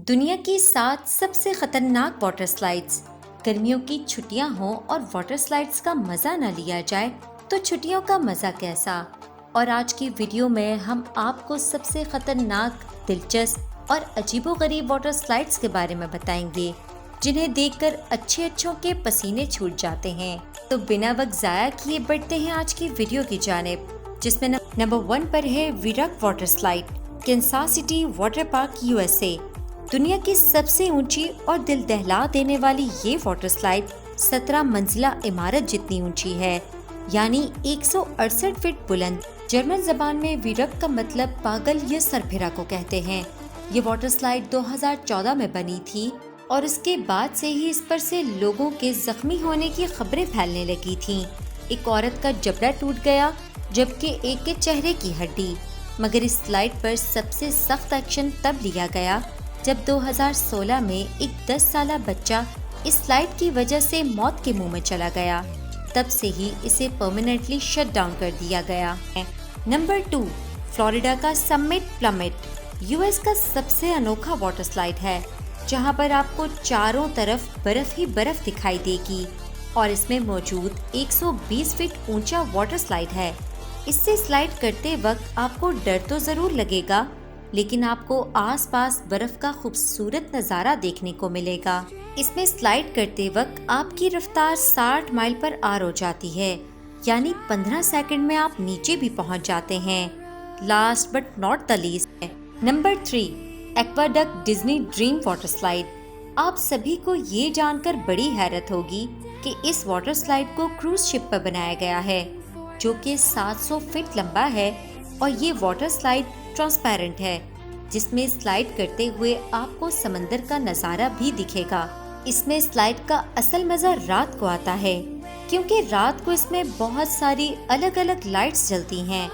दुनिया की 7 सबसे खतरनाक वाटर स्लाइड्स। गर्मियों की छुट्टियां हों और वाटर स्लाइड्स का मजा न लिया जाए तो छुट्टियों का मजा कैसा। और आज की वीडियो में हम आपको सबसे खतरनाक, दिलचस्प और अजीबोगरीब वाटर स्लाइड्स के बारे में बताएंगे जिन्हें देखकर अच्छों के पसीने छूट जाते हैं। तो बिना वक्त जाया किए बढ़ते हैं आज की वीडियो की जानिब, जिसमें नंबर 1 पर है Virk water slide, Kansas city water park, USA. दुनिया की सबसे ऊंची और दिल दहला देने वाली ये वाटर स्लाइड 17 मंजिला इमारत जितनी ऊंची है, यानी 168 फीट बुलंद। जर्मन जबान में विरक का मतलब पागल या सरफिरा को कहते हैं। ये वाटर स्लाइड 2014 में बनी थी और उसके बाद से ही इस पर से लोगों के जख्मी होने की खबरें फैलने लगी थीं। एक औरत का जबड़ा टूट गया जबकि एक के चेहरे की हड्डी। मगर इस स्लाइड पर सबसे सख्त एक्शन तब लिया गया जब 2016 में एक 10 साला बच्चा इस स्लाइड की वजह से मौत के मुंह में चला गया। तब से ही इसे परमानेंटली शट डाउन कर दिया गया है। नंबर 2, फ्लोरिडा का समिट प्लमिट, यूएस का सबसे अनोखा वाटर स्लाइड है, जहां पर आपको चारों तरफ बर्फ ही बर्फ दिखाई देगी। और इसमें मौजूद 120 फीट ऊंचा वाटर स्लाइड है। इससे स्लाइड करते वक्त आपको डर तो जरूर लगेगा, लेकिन आपको आसपास बर्फ का खूबसूरत नज़ारा देखने को मिलेगा। इसमें स्लाइड करते वक्त आपकी रफ्तार 60 माइल पर आर हो जाती है, यानी 15 सेकंड में आप नीचे भी पहुंच जाते हैं। Last but not the least, number 3, aqueduct Disney dream water slide. आप सभी को ये जानकर बड़ी हैरत होगी कि इस वाटर स्लाइड को क्रूज शिप पर बनाया गया है, जो कि 700 फीट लंबा है। और ये वाटर स्लाइड ट्रांसपेरेंट है, जिसमें स्लाइड करते हुए आपको समंदर का नज़ारा भी दिखेगा। इसमें स्लाइड का असल मजा रात को आता है, क्योंकि रात को इसमें बहुत सारी अलग अलग लाइट्स जलती हैं,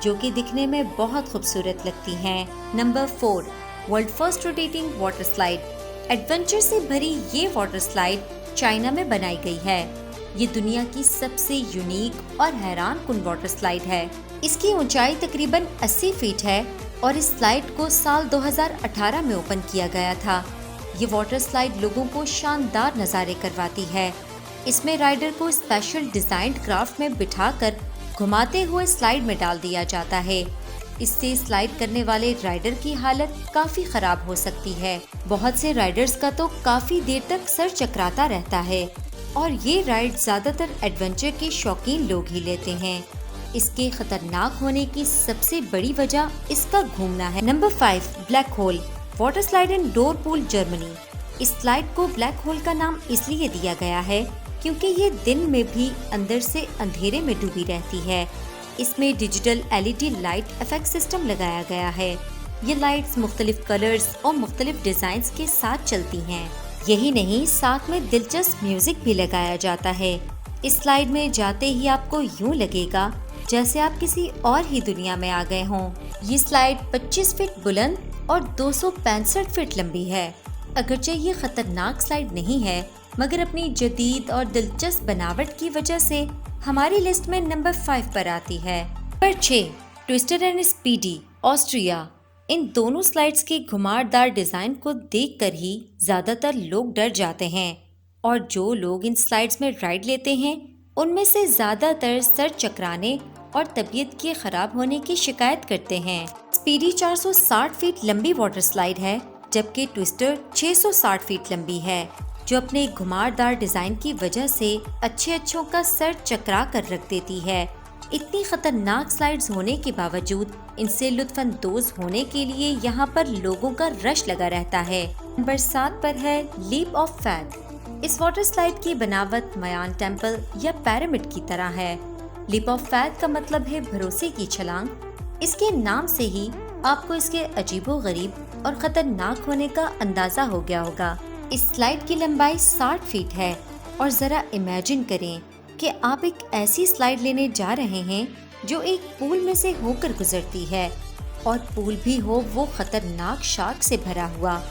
जो कि दिखने में बहुत खूबसूरत लगती हैं। Number 4, world first rotating water slide. Adventure से भरी ये वाटर स्लाइड चाइना में बनाई गई है। ये दुनिया की सबसे यूनिक और हैरान कुन वाटर स्लाइड है। इसकी ऊंचाई तकरीबन 80 फीट है और इस स्लाइड को साल 2018 में ओपन किया गया था। ये वाटर स्लाइड लोगों को शानदार नज़ारे करवाती है। इसमें राइडर को स्पेशल डिजाइन्ड क्राफ्ट में बिठाकर घुमाते हुए स्लाइड में डाल दिया जाता है। इससे स्लाइड करने वाले राइडर की हालत काफी खराब हो सकती है। बहुत से राइडर्स का तो काफी देर तक सर चकराता रहता है और ये राइड ज्यादातर एडवेंचर के शौकीन लोग ही लेते हैं। इसके खतरनाक होने की सबसे बड़ी वजह इसका घूमना है। Number 5, black hole water slide in door pool, Germany. इस स्लाइड को ब्लैक होल का नाम इसलिए दिया गया है क्योंकि ये दिन में भी अंदर से अंधेरे में डूबी रहती है। इसमें digital LED light effect system लगाया गया है। ये लाइट्स मुख्तलिफ कलर्स और मुख्तलिफ डिजाइन्स के साथ चलती हैं। यही नहीं, साथ में दिलचस्प म्यूजिक भी लगाया जाता है। इस स्लाइड में जाते ही आपको यूं लगेगा जैसे आप किसी और ही दुनिया में आ गए हों। ये स्लाइड 25 फीट बुलंद और 265 फीट लंबी है। अगरचे ये खतरनाक स्लाइड नहीं है, मगर अपनी जदीद और दिलचस्प बनावट की वजह से हमारी लिस्ट में नंबर 5 पर आती है। Number 6, twister and speedy, Austria. इन दोनों स्लाइड्स के घुमावदार डिजाइन को देखकर ही ज्यादातर लोग डर जाते हैं और जो लोग इन स्लाइड्स में राइड लेते हैं उनमें से ज्यादातर सर चकराने और तबीयत के खराब होने की शिकायत करते हैं। स्पीडी 460 फीट लंबी वाटर स्लाइड है, जबकि ट्विस्टर 660 फीट लंबी है, जो अपने घुमावदार डिजाइन की वजह से अच्छों का सर चकरा कर रख देती है। इतनी खतरनाक स्लाइड्स होने के बावजूद इनसे लुत्फानंदोज होने के लिए यहाँ पर लोगों का रश लगा रहता है। नंबर 7 पर है लीप ऑफ फेथ। इस वाटर स्लाइड की बनावट मयान टेम्पल या पिरामिड की तरह है। लीप ऑफ फेथ का मतलब है भरोसे की छलांग। इसके नाम से ही आपको इसके अजीबोगरीब और खतरनाक होने का अंदाजा हो गया होगा। इस स्लाइड की लंबाई 60 फीट है और जरा इमेजिन करें कि आप एक ऐसी स्लाइड लेने जा रहे हैं जो एक पूल में से होकर गुजरती है, और पूल भी हो वो खतरनाक शार्क से भरा हुआ,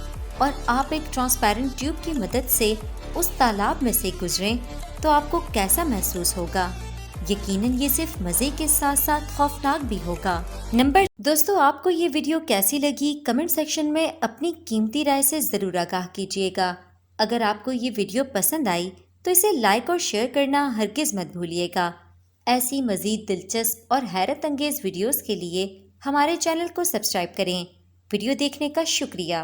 और आप एक ट्रांसपेरेंट ट्यूब की मदद से उस तालाब में से गुजरें तो आपको कैसा महसूस होगा। یقیناً یہ صرف مزے کے ساتھ ساتھ خوفناک بھی ہوگا۔ دوستو، آپ کو یہ ویڈیو کیسی لگی کمنٹ سیکشن میں اپنی قیمتی رائے سے ضرور آگاہ کیجیے گا۔ اگر آپ کو یہ ویڈیو پسند آئی تو اسے لائک اور شیئر کرنا ہرگز مت بھولیے گا۔ ایسی مزید دلچسپ اور حیرت انگیز ویڈیوز کے لیے ہمارے چینل کو سبسکرائب کریں۔ ویڈیو دیکھنے کا شکریہ۔